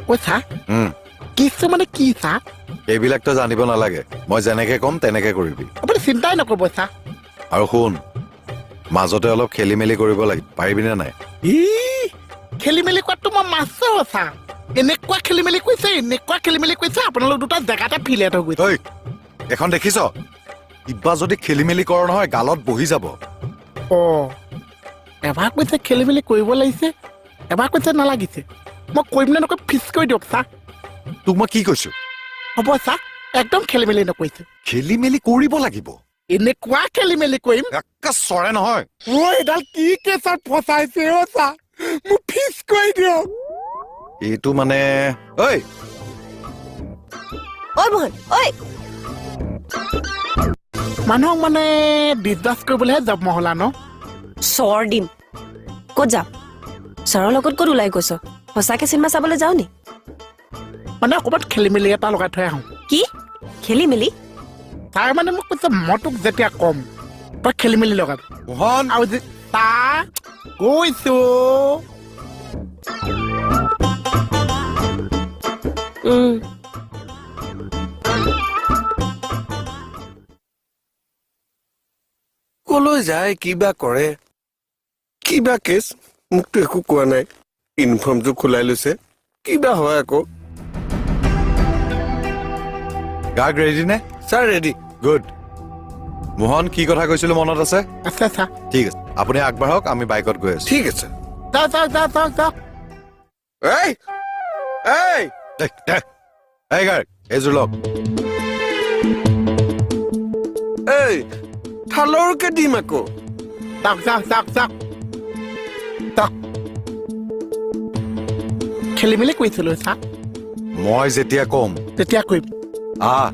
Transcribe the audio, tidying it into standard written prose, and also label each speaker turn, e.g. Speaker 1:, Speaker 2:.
Speaker 1: ঐ ছাৰ কিছো মানে কি ছাৰ
Speaker 2: এইবিলাকতো জানিব নালাগে মই যেনেকে কম তেনেকে কৰিবি
Speaker 1: আপুনি চিন্তাই নকৰিব ছাৰ
Speaker 2: আৰু শুন মাজতে অলপ খেলি মেলি কৰিব লাগে পাৰিবিনে নাই
Speaker 1: খেলি মেলি কৰাটো মই মাছো ছাৰ এনেকুৱা খেলি মেলি কৈছে আপোনালোক দুটা জেগাতে ফিলেট হৈ গৈছে
Speaker 2: ঐ এখন দেখিছ কিবা যদি খেলি মেলি কৰ নহয় গালত বহি যাব
Speaker 1: এবাৰ কৈছে খেলি মেলি কৰিব লাগিছে এবাৰ কৈছে নালাগিছে মই কৰিম নে নকৰিম ফিক্স কৰি দিয়ক ছাৰ
Speaker 2: তোক মই কি কৈছো
Speaker 1: হ'ব ছাৰ একদম খেলি মেলি নকৰিছে
Speaker 2: খেলি মেলি কৰিব লাগিব
Speaker 1: এনেকুৱা খেলি মেলি কৰিম
Speaker 2: একা চৰে নহয়
Speaker 1: এডাল কি কেছত ফচাইছে ছাৰ মোক ফিক্স কৰি দিয়ক
Speaker 2: এইটো মানে ঐ
Speaker 3: মোহন ঐ
Speaker 1: মানুহক মানে বিশ্বাস কৰিবলৈহে জব মহলা ন
Speaker 3: চৰ দিম ক'ত যাম চৰৰ লগত ক'ত ওলাই গৈছ সঁচাকে চিনেমা চাবলৈ যাওঁ নি
Speaker 1: মানে অকণমান খেলি মেলি এটা লগাই থৈ আহোঁ
Speaker 3: কি খেলি মেলি
Speaker 1: তাৰ মানে মোক কৈছে মই তোক যেতিয়া কম তই খেলি মেলি লগাবি
Speaker 2: মোহন
Speaker 1: আৰু যে তাৰ কৈছো
Speaker 4: কলৈ যায় কিবা কৰে কিবা কেছ মোকতো একো কোৱা নাই ইউনিফৰ্মটো খোলাই লৈছে কিবা হয় আকৌ
Speaker 2: গাৰ্গ ৰেডি নে
Speaker 4: ছাৰ ৰেডি
Speaker 2: গুড মোহন কি কথা কৈছিলো মনত আছে
Speaker 1: আছে ছাৰ
Speaker 2: ঠিক আছে আপুনি আগবাঢ়ক আমি বাইকত গৈ আছো
Speaker 4: ঠিক আছে
Speaker 1: যাওক
Speaker 4: এই এই
Speaker 2: এই গাৰ্গ এইযোৰ লওক
Speaker 4: এই থালৰকে দিম আকৌ
Speaker 1: যাওক খেলি মেলি কৰিছিলো ছাৰ
Speaker 2: মই যেতিয়া কম
Speaker 1: তেতিয়া কৰিম
Speaker 2: আহ